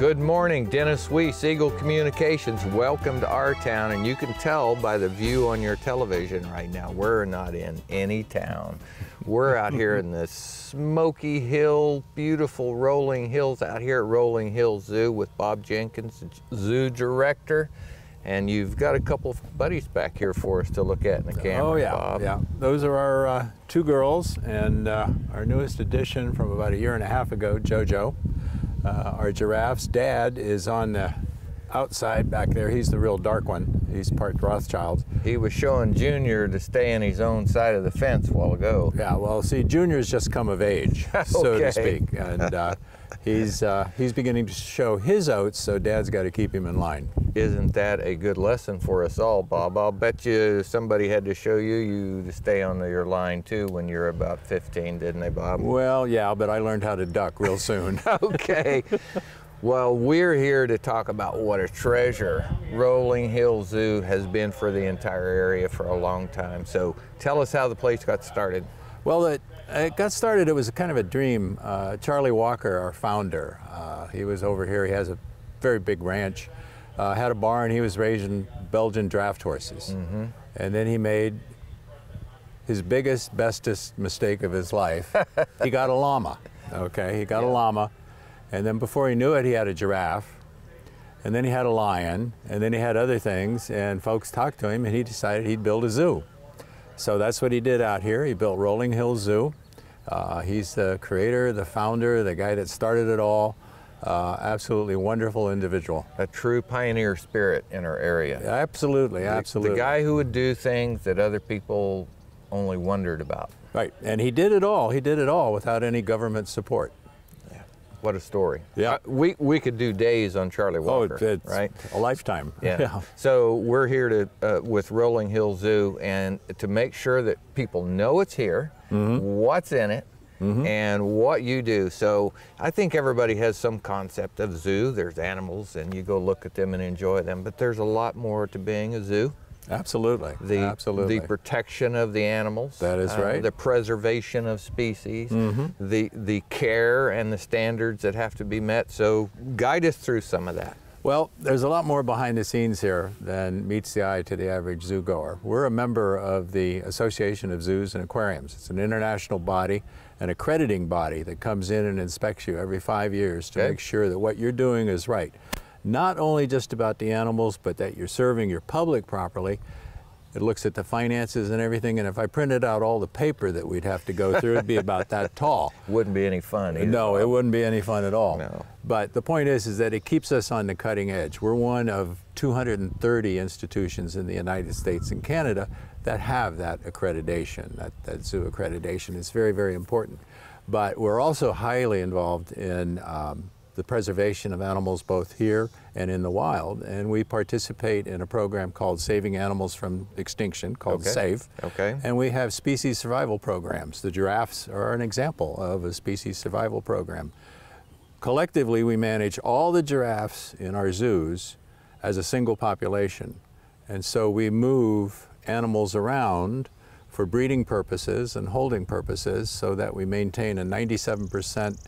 Good morning, Dennis Weiss, Eagle Communications. Welcome to our town, and you can tell by the view on your television right now, we're not in any town. We're out here in the Smoky Hill, beautiful rolling hills out here at Rolling Hills Zoo with Bob Jenkins, zoo director. And you've got a couple of buddies back here for us to look at in the camera, Oh yeah, Bob. yeah. Those are our two girls, and our newest addition from about a year and a half ago, Jojo. Our giraffe's dad is on the outside back there. He's the real dark one. He's part Rothschild. He was showing Junior to stay in his own side of the fence a while ago. Yeah, well, see, Junior's just come of age, so to speak, and he's beginning to show his oats, so Dad's got to keep him in line. Isn't that a good lesson for us all, Bob? I'll bet you somebody had to show you to stay on your line too when you're about 15, didn't they, Bob? Well, yeah, but I learned how to duck real soon. Okay. Well, we're here to talk about what a treasure Rolling Hills Zoo has been for the entire area for a long time. So tell us how the place got started. Well, it got started, it was kind of a dream. Charlie Walker, our founder, he was over here. He has a very big ranch, had a barn. He was raising Belgian draft horses. Mm-hmm. And then he made his biggest, bestest mistake of his life. He got a llama, okay? He got a llama. And then before he knew it, he had a giraffe. And then he had a lion. And then he had other things. And folks talked to him, and he decided he'd build a zoo. So that's what he did out here. He built Rolling Hills Zoo. He's the creator, the founder, the guy that started it all. Absolutely wonderful individual. A true pioneer spirit in our area. Absolutely, absolutely. The guy who would do things that other people only wondered about. Right, and he did it all. He did it all without any government support. Yeah. What a story. Yeah. We could do days on Charlie Walker, it's right? A lifetime. Yeah. So we're here to with Rolling Hills Zoo, and to make sure that people know it's here, what's in it, and what you do. So I think everybody has some concept of zoo. There's animals, and you go look at them and enjoy them, but there's a lot more to being a zoo. Absolutely. Absolutely. The protection of the animals. That is right. The preservation of species, the care and the standards that have to be met. So guide us through some of that. Well, there's a lot more behind the scenes here than meets the eye to the average zoo goer. We're a member of the Association of Zoos and Aquariums. It's an international body, an accrediting body that comes in and inspects you every 5 years to make sure that what you're doing is right. Not only just about the animals, but that you're serving your public properly. It looks at the finances and everything, and if I printed out all the paper that we'd have to go through, it'd be about that tall. Wouldn't be any fun either. No, it wouldn't be any fun at all. No. But the point is that it keeps us on the cutting edge. We're one of 230 institutions in the United States and Canada that have that accreditation, that zoo accreditation. It's very, very important. But we're also highly involved in the preservation of animals both here and in the wild, and we participate in a program called Saving Animals from Extinction, called SAVE. Okay. And we have species survival programs. The giraffes are an example of a species survival program. Collectively, we manage all the giraffes in our zoos as a single population, and so we move animals around for breeding purposes and holding purposes so that we maintain a 97%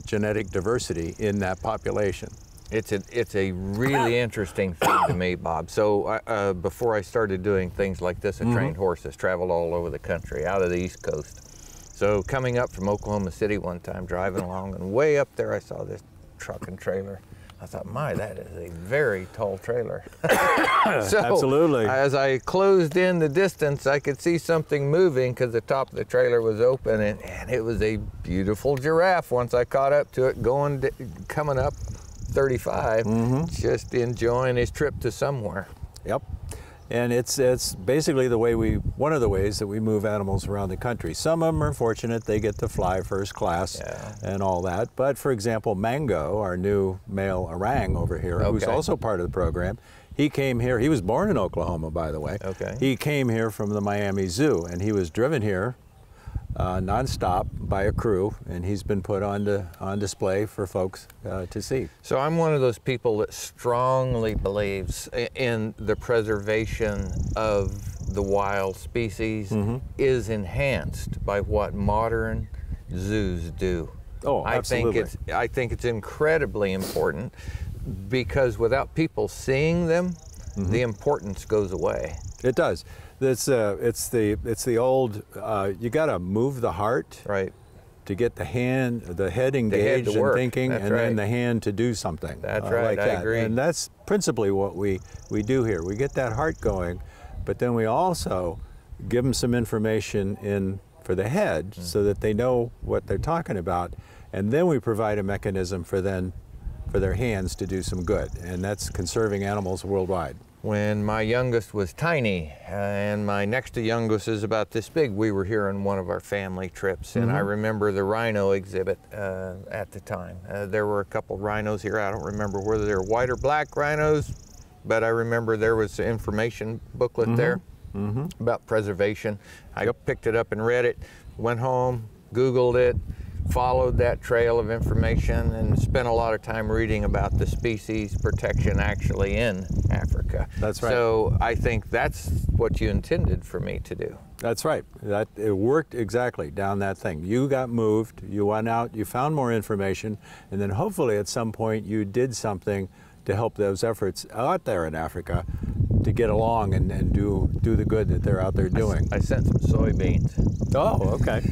genetic diversity in that population. It's a really interesting thing to me, Bob. So before I started doing things like this, I trained horses, traveled all over the country, out of the East Coast. So coming up from Oklahoma City one time, driving along, and way up there I saw this truck and trailer. I thought, my, that is a very tall trailer. So, absolutely. As I closed in the distance, I could see something moving because the top of the trailer was open, and it was a beautiful giraffe. Once I caught up to it, coming up 35, just enjoying his trip to somewhere. Yep. And it's basically one of the ways that we move animals around the country. Some of them are fortunate, they get to fly first class and all that. But for example, Mango, our new male orang over here, who's also part of the program, he came here, he was born in Oklahoma, by the way. He came here from the Miami Zoo, and he was driven here nonstop by a crew, and he's been put on display for folks to see. So I'm one of those people that strongly believes in the preservation of the wild species is enhanced by what modern zoos do. Oh, absolutely. I think it's incredibly important, because without people seeing them, the importance goes away. It does. It's the old. You got to move the heart, Right. to get the head engaged to in work. thinking, That's and then right. the hand to do something. That's right, Like I that. agree. And that's principally what we do here. We get that heart going, but then we also give them some information for the head, so that they know what they're talking about, and then we provide a mechanism for their hands to do some good, and that's conserving animals worldwide. When my youngest was tiny, and my next to youngest is about this big, we were here on one of our family trips, and I remember the rhino exhibit at the time. There were a couple rhinos here. I don't remember whether they were white or black rhinos, but I remember there was an information booklet there about preservation. I picked it up and read it, went home, Googled it, followed that trail of information, and spent a lot of time reading about the species protection actually in Africa. That's right. So I think that's what you intended for me to do. That's right. It worked exactly down that thing. You got moved, you went out, you found more information, and then hopefully at some point you did something to help those efforts out there in Africa to get along and do the good that they're out there doing. I sent some soybeans. Oh, okay.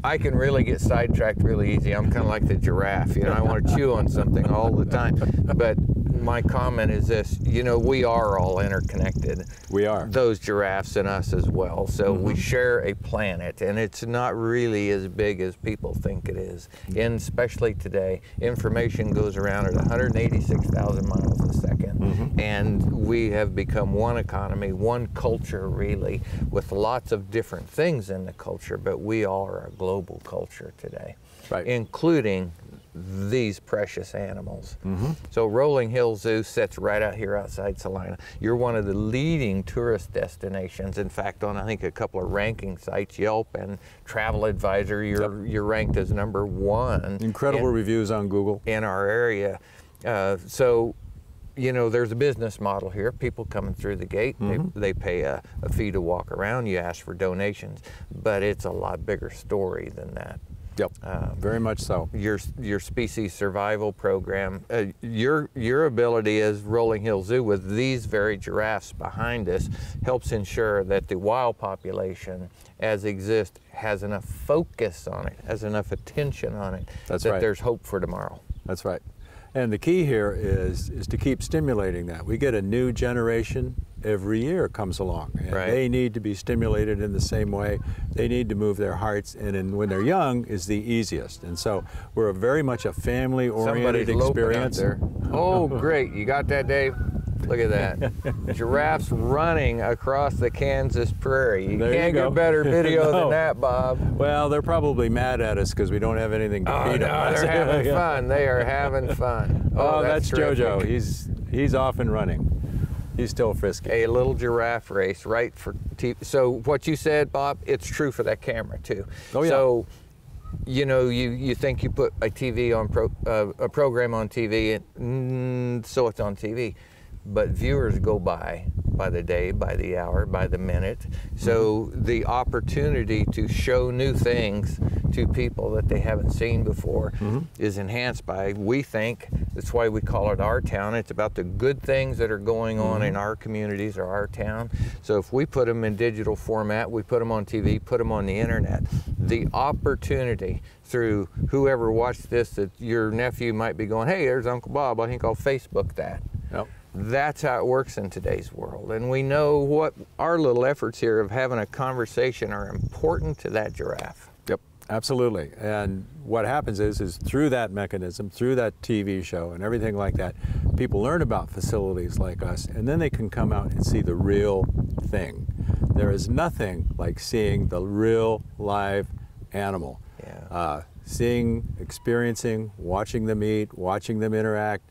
I can really get sidetracked really easy. I'm kind of like the giraffe, I want to chew on something all the time. But my comment is this, we are all interconnected. We are. Those giraffes and us as well. So we share a planet, and it's not really as big as people think it is. And especially today, information goes around at 186,000 miles a second. And we have become one economy, one culture really, with lots of different things in the culture, but we are a global culture today, Right. including these precious animals. So Rolling Hill Zoo sits right out here outside Salina. You're one of the leading tourist destinations. In fact, on I think a couple of ranking sites, Yelp and Travel Advisor, you're ranked as #1. Incredible reviews on Google. In our area. So, there's a business model here. People coming through the gate, they pay a fee to walk around. You ask for donations, but it's a lot bigger story than that. Yep, very much so. Your species survival program, your ability as Rolling Hill Zoo with these very giraffes behind us helps ensure that the wild population as exists has enough focus on it, has enough attention on it, That's that right. there's hope for tomorrow. That's right. And the key here is to keep stimulating that. We get a new generation every year comes along, and Right. they need to be stimulated in the same way. They need to move their hearts, and when they're young is the easiest. And so we're very much a family-oriented Somebody's loping out experience. there. Oh, great. You got that, Dave? Look at that. Giraffes running across the Kansas prairie. You There you can't go. get better video No. than that, Bob. Well, they're probably mad at us because we don't have anything to Oh, feed no, them. they're having fun. They are having fun. Oh, that's terrific. Jojo. He's off and running. He's still frisky. A little giraffe race, right? For TV. So what you said, Bob, it's true for that camera too. Oh, yeah. So, you think you put a TV on a program on TV, and so it's on TV. But viewers go by the day, by the hour, by the minute. So the opportunity to show new things to people that they haven't seen before is enhanced by, we think, that's why we call it Our Town. It's about the good things that are going on in our communities or our town. So if we put them in digital format, we put them on TV, put them on the internet, the opportunity through whoever watched this, that your nephew might be going, hey, there's Uncle Bob, I think I'll Facebook that. Yep. That's how it works in today's world. And we know what our little efforts here of having a conversation are important to that giraffe. Yep, absolutely. And what happens is through that mechanism, through that TV show and everything like that, people learn about facilities like us, and then they can come out and see the real thing. There is nothing like seeing the real live animal. Yeah. Seeing, experiencing, watching them eat, watching them interact,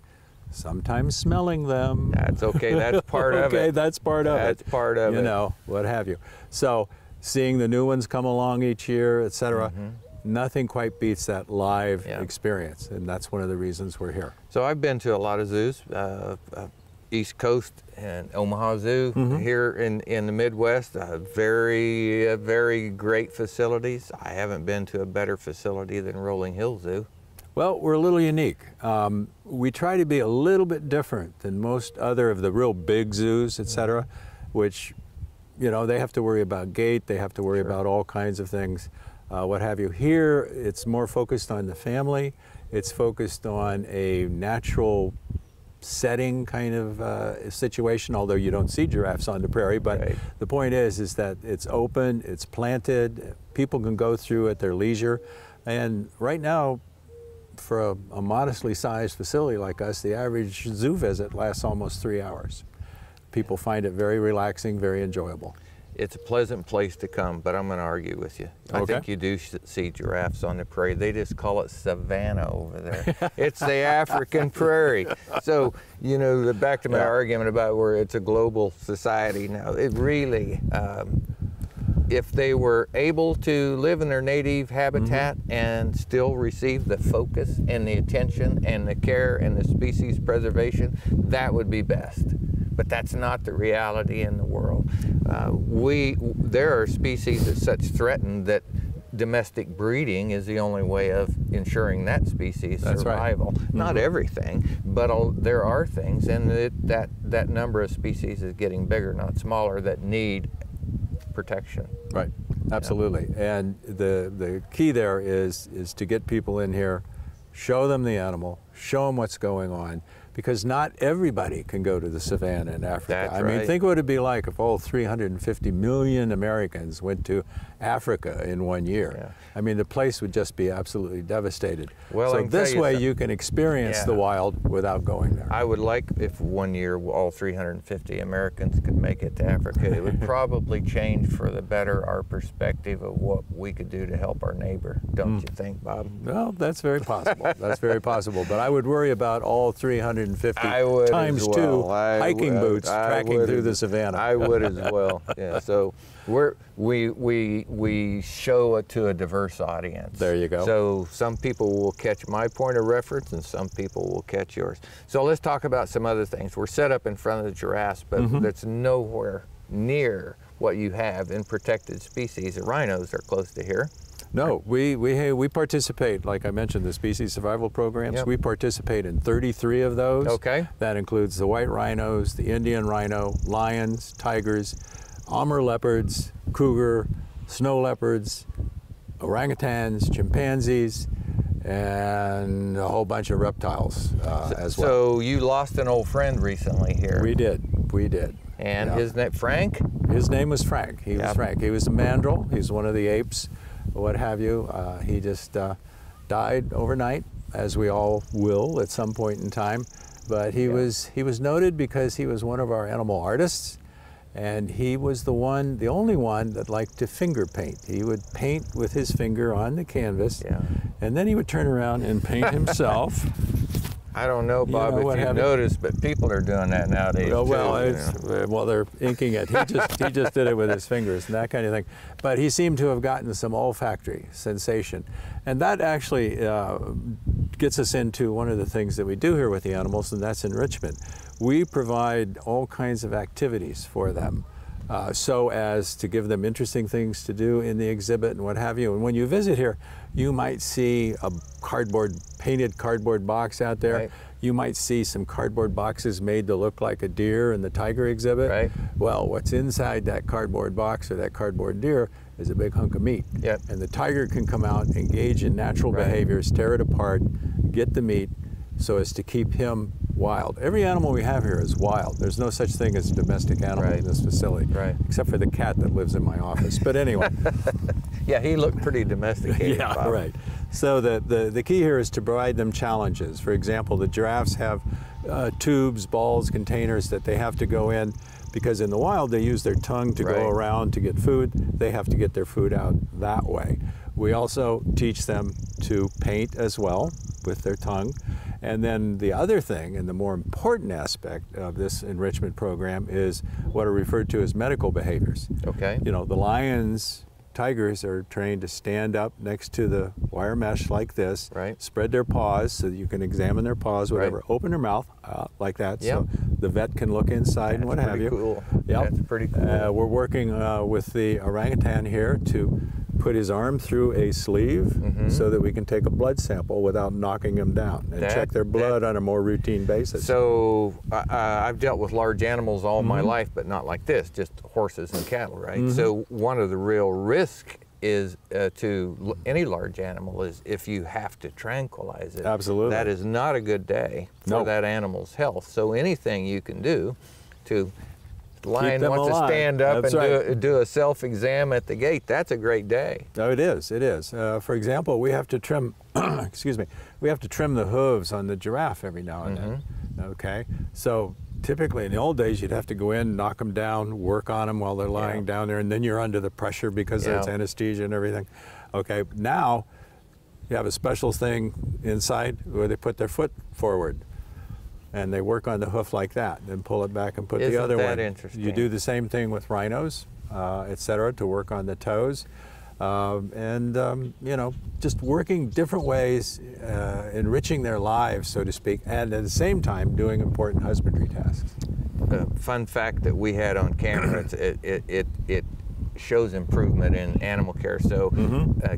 sometimes smelling them. That's okay. That's part of it. Okay, that's part of it. That's part of it. You know, what have you. So seeing the new ones come along each year, etc., nothing quite beats that live experience, and that's one of the reasons we're here. So I've been to a lot of zoos. East Coast and Omaha Zoo here in the Midwest, very great facilities. I haven't been to a better facility than Rolling Hill Zoo. Well, we're a little unique. We try to be a little bit different than most other of the real big zoos, et cetera, which, you know, they have to worry about gate, they have to worry about all kinds of things, what have you. Here, it's more focused on the family. It's focused on a natural setting kind of situation, although you don't see giraffes on the prairie. But the point is that it's open, it's planted, people can go through at their leisure. And right now, for a modestly sized facility like us, the average zoo visit lasts almost 3 hours. People find it very relaxing, very enjoyable. It's a pleasant place to come, but I'm going to argue with you. I think you do see giraffes on the prairie. They just call it savanna over there. It's the African prairie. So, you know, back to my argument about where it's a global society now, it really, if they were able to live in their native habitat and still receive the focus and the attention and the care and the species preservation, that would be best. But that's not the reality in the world. There are species that's such threatened that domestic breeding is the only way of ensuring that species survival. Not everything, but there are things, and that number of species is getting bigger, not smaller, that need protection. Right, absolutely. And the key there is to get people in here, show them the animal, show them what's going on, because not everybody can go to the savannah in Africa. I mean, think what it'd be like if all 350 million Americans went to Africa in 1 year. I mean, the place would just be absolutely devastated. Well, so this way you can experience the wild without going there. I would like if 1 year all 350 Americans could make it to Africa. It would probably change for the better our perspective of what we could do to help our neighbor. Don't you think, Bob? Well, that's very possible. That's very possible. But I would worry about all 350 times two hiking boots tracking through the savannah. I would as well. Yeah. So we show it to a diverse audience. There you go. So some people will catch my point of reference and some people will catch yours. So let's talk about some other things. We're set up in front of the giraffes, but that's nowhere near what you have in protected species. The rhinos are close to here. No, we participate, like I mentioned, the species survival programs. We participate in 33 of those. Okay. That includes the white rhinos, the Indian rhino, lions, tigers, Amur leopards, cougar, snow leopards, orangutans, chimpanzees, and a whole bunch of reptiles as well. So you lost an old friend recently here. We did. And his name, Frank? His name was Frank. He was Frank. He was a mandrill. He's one of the apes, what have you. He just died overnight, as we all will at some point in time. But he was noted because he was one of our animal artists, and he was the only one that liked to finger paint. He would paint with his finger on the canvas, and then he would turn around and paint himself. I don't know, Bob, if you've noticed, but people are doing that nowadays too. Well, they're inking it. He just did it with his fingers and that kind of thing. But he seemed to have gotten some olfactory sensation. And that actually gets us into one of the things that we do here with the animals, and that's enrichment. We provide all kinds of activities for them so as to give them interesting things to do in the exhibit and what have you. And when you visit here, you might see a painted cardboard box out there. Right. You might see some cardboard boxes made to look like a deer in the tiger exhibit. Right. Well, what's inside that cardboard box or that cardboard deer is a big hunk of meat. Yep. And the tiger can come out, engage in natural behaviors, tear it apart, get the meat, so as to keep him wild. Every animal we have here is wild. There's no such thing as a domestic animal in this facility, except for the cat that lives in my office. But anyway. Yeah, he looked pretty domesticated. Yeah, right. So the key here is to provide them challenges. For example, the giraffes have tubes, balls, containers that they have to go in, because in the wild they use their tongue to go around to get food. They have to get their food out that way. We also teach them to paint as well with their tongue. And then the other thing, and the more important aspect of this enrichment program, is what are referred to as medical behaviors. Okay. You know, the lions tigers are trained to stand up next to the wire mesh like this, Right. spread their paws so that you can examine their paws, whatever, Right. open their mouth like that, Yep. so the vet can look inside and what have you. Cool. Yep. That's pretty cool. We're working with the orangutan here to put his arm through a sleeve so that we can take a blood sample without knocking him down and check their blood on a more routine basis. So I've dealt with large animals all my life, but not like this, just horses and cattle, right? So one of the real risk is to any large animal is if you have to tranquilize it. Absolutely. That is not a good day for that animal's health. So anything you can do to lion them wants alive. to stand up That's and right. do a self-exam at the gate, that's a great day. Oh, it is. It is. For example, we have to trim. Excuse me. We have to trim the hooves on the giraffe every now and then. Okay. So typically, in the old days, you'd have to go in, knock them down, work on them while they're lying down there, and then you're under the pressure because there's anesthesia and everything. Okay. Now, you have a special thing inside where they put their foot forward. And they work on the hoof like that, then pull it back and put the other one. Isn't that interesting? You do the same thing with rhinos, et cetera, to work on the toes. You know, just working different ways, enriching their lives, so to speak, and at the same time doing important husbandry tasks. Fun fact that we had on camera, it shows improvement in animal care. So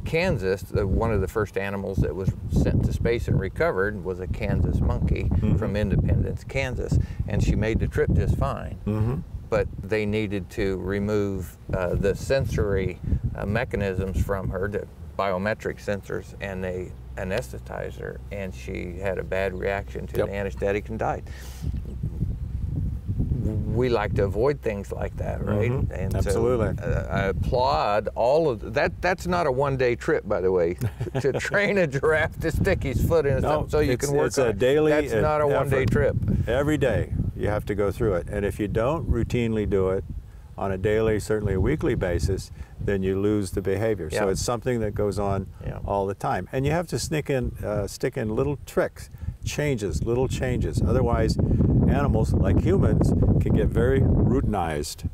Kansas, one of the first animals that was sent to space and recovered was a Kansas monkey from Independence, Kansas, and she made the trip just fine. But they needed to remove the sensory mechanisms from her, the biometric sensors, and they anesthetized her, and she had a bad reaction to the anesthetic and died. We like to avoid things like that, right? And absolutely. So, I applaud all of that. That's not a one-day trip, by the way, to train a giraffe to stick his foot in something so you can work it's on a it. daily That's not a one-day effort. trip. Every day you have to go through it. And if you don't routinely do it on a daily, certainly a weekly basis, then you lose the behavior. So it's something that goes on all the time. And you have to stick in little tricks, little changes. Otherwise, animals, like humans, can get very routinized,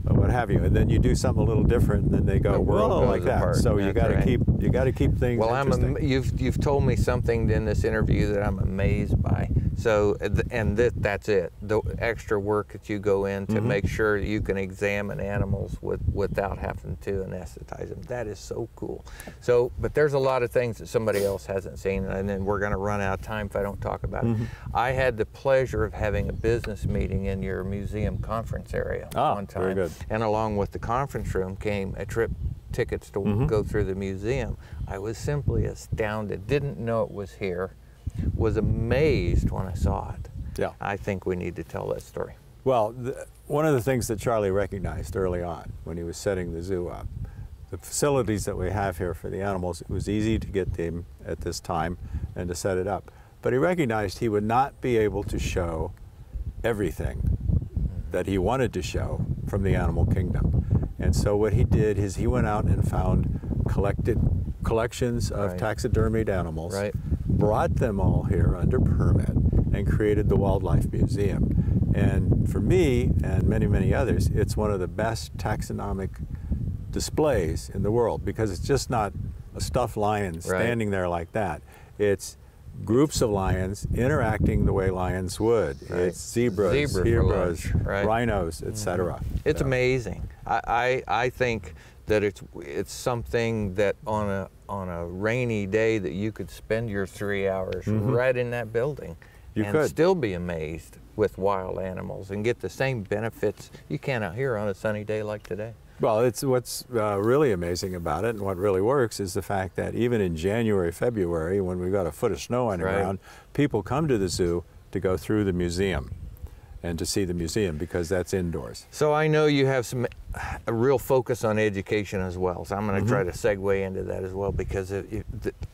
what have you, and then you do something a little different, and then they go, whoa, like that. Apart. So you got to keep things. Well, you've told me something in this interview that I'm amazed by. So, that's it. The extra work that you go in to make sure you can examine animals without having to anesthetize them. That is so cool. So, but there's a lot of things that somebody else hasn't seen, and then we're going to run out of time if I don't talk about it. I had the pleasure of having a business meeting in your museum conference area one time. Very good. And along with the conference room came a trip tickets to go through the museum. I was simply astounded, didn't know it was here, was amazed when I saw it. Yeah. I think we need to tell that story. Well, one of the things that Charlie recognized early on when he was setting the zoo up, the facilities that we have here for the animals, it was easy to get them at this time and to set it up. But he recognized he would not be able to show everything that he wanted to show from the animal kingdom. And so what he did is he went out and found collections of taxidermied animals, brought them all here under permit, and created the Wildlife Museum. And for me and many, many others, it's one of the best taxonomic displays in the world, because it's just not a stuffed lion standing there like that. It's groups of lions interacting the way lions would. It's zebras, zebras, rhinos, etc. It's amazing. I think that it's something that on a rainy day that you could spend your 3 hours right in that building and still be amazed with wild animals and get the same benefits you can out here on a sunny day like today. Well, it's what's really amazing about it, and what really works, is the fact that even in January, February, when we've got a foot of snow on the ground, people come to the zoo to go through the museum and to see the museum, because that's indoors. So I know you have a real focus on education as well, so I'm going to try to segue into that as well, because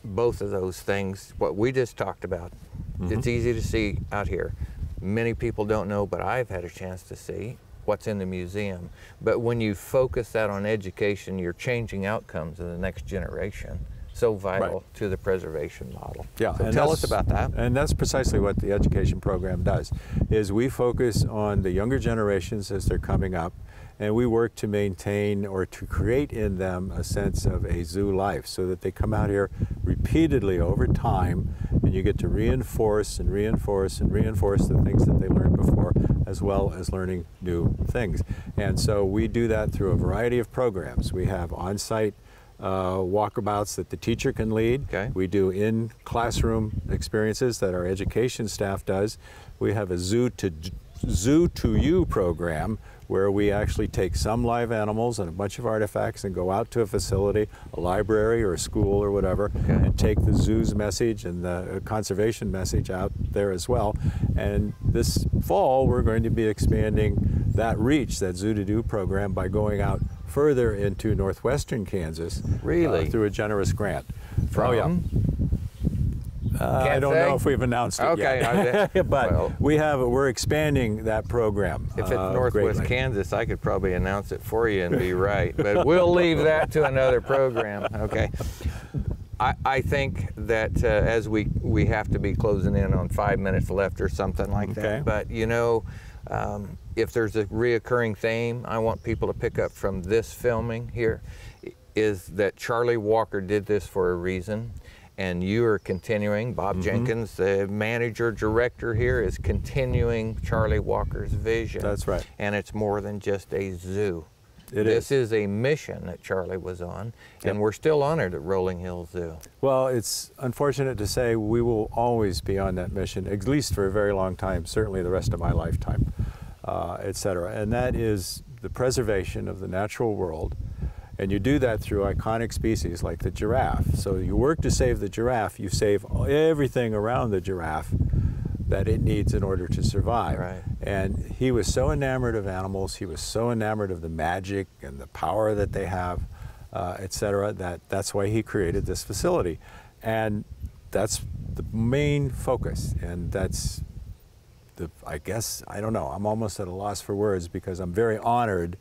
both of those things, what we just talked about, it's easy to see out here. Many people don't know, but I've had a chance to see what's in the museum. But when you focus that on education, you're changing outcomes of the next generation. so vital to the preservation model. Yeah, so and tell us about that. And that's precisely what the education program does, is we focus on the younger generations as they're coming up, and we work to maintain or to create in them a sense of a zoo life so that they come out here repeatedly over time, and you get to reinforce and reinforce and reinforce the things that they learned before, as well as learning new things. And so we do that through a variety of programs. We have on-site walkabouts that the teacher can lead. Okay. We do in-classroom experiences that our education staff does. We have a Zoo to You program where we actually take some live animals and a bunch of artifacts and go out to a facility, a library or a school or whatever, and take the zoo's message and the conservation message out there as well. And this fall, we're going to be expanding that reach, that Zoo to Do program, by going out further into northwestern Kansas. Really? Through a generous grant. From? I don't know if we've announced it yet. But we're expanding that program. If it's Northwest greatly. Kansas, I could probably announce it for you and be right. But we'll leave that to another program. Okay. I think that as we have to be closing in on 5 minutes left or something like that. But you know, if there's a reoccurring theme, I want people to pick up from this filming here, is that Charlie Walker did this for a reason. And you are continuing, Bob Jenkins, the manager, director here, is continuing Charlie Walker's vision. That's right. And it's more than just a zoo. This is a mission that Charlie was on, and we're still honored at Rolling Hills Zoo. Well, it's unfortunate to say we will always be on that mission, at least for a very long time, certainly the rest of my lifetime, et cetera. And that is the preservation of the natural world. And you do that through iconic species like the giraffe. So you work to save the giraffe, you save everything around the giraffe that it needs in order to survive. Right. And he was so enamored of animals, he was so enamored of the magic and the power that they have, et cetera, that's why he created this facility. And that's the main focus. And that's I guess, I don't know, I'm almost at a loss for words because I'm very honored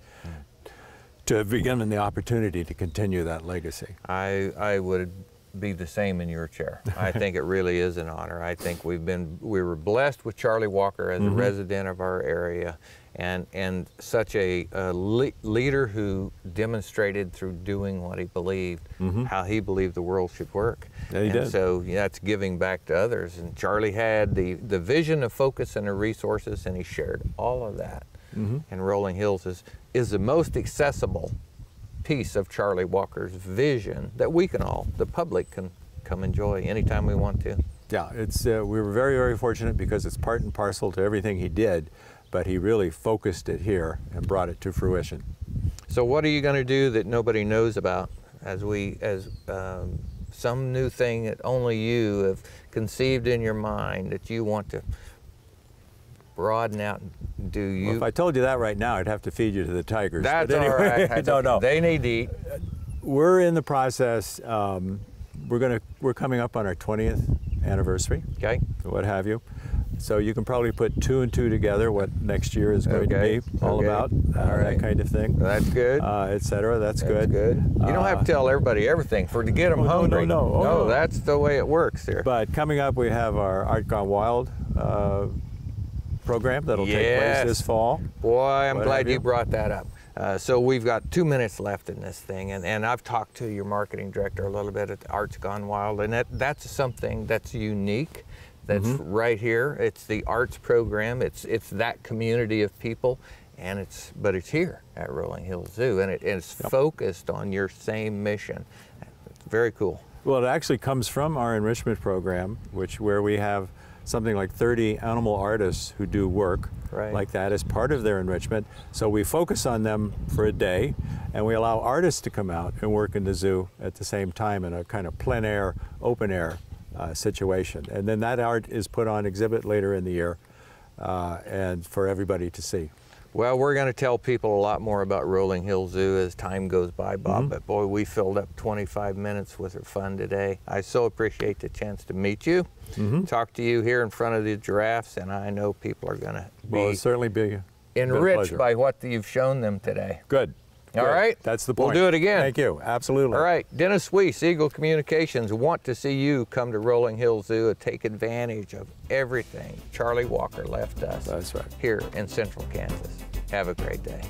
to have been given the opportunity to continue that legacy. I would be the same in your chair. I think it really is an honor. I think we were blessed with Charlie Walker as a resident of our area, and such a leader who demonstrated through doing what he believed, how he believed the world should work. Yeah, he did. So that's giving back to others. And Charlie had the vision, the focus, and the resources, and he shared all of that. And Rolling Hills is the most accessible piece of Charlie Walker's vision that we can all, the public, can come enjoy anytime we want to. Yeah, it's we were very, very fortunate because it's part and parcel to everything he did, but he really focused it here and brought it to fruition. So what are you going to do that nobody knows about as some new thing that only you have conceived in your mind that you want to broaden out and do? Well, if I told you that right now, I'd have to feed you to the tigers. That's but anyway, all right. No. They need to eat. We're in the process. We're coming up on our 20th anniversary. Okay. What have you. So you can probably put 2 and 2 together, what next year is going to be all about, that kind of thing. That's good. Et cetera. That's good. You don't have to tell everybody everything to get them hungry. No, that's the way it works here. But coming up, we have our Art Gone Wild program that'll take place this fall. Boy, I'm glad you brought that up. So we've got 2 minutes left in this thing, and I've talked to your marketing director a little bit at Art's Gone Wild, and that's something that's unique. That's right here. It's the arts program. It's that community of people, but it's here at Rolling Hills Zoo, and it's focused on your same mission. It's very cool. Well, it actually comes from our enrichment program, where we have something like 30 animal artists who do work like that as part of their enrichment. So we focus on them for a day, and we allow artists to come out and work in the zoo at the same time in a kind of plein air, open air situation. And then that art is put on exhibit later in the year and for everybody to see. Well, we're going to tell people a lot more about Rolling Hills Zoo as time goes by, Bob, but boy, we filled up 25 minutes with fun today. I so appreciate the chance to meet you, talk to you here in front of the giraffes, and I know people are going to be certainly be enriched by what you've shown them today. Good. All right? That's the point. We'll do it again. Thank you. Absolutely. All right. Dennis Weiss, Eagle Communications, want to see you come to Rolling Hills Zoo and take advantage of everything Charlie Walker left us That's right. here in Central Kansas. Have a great day.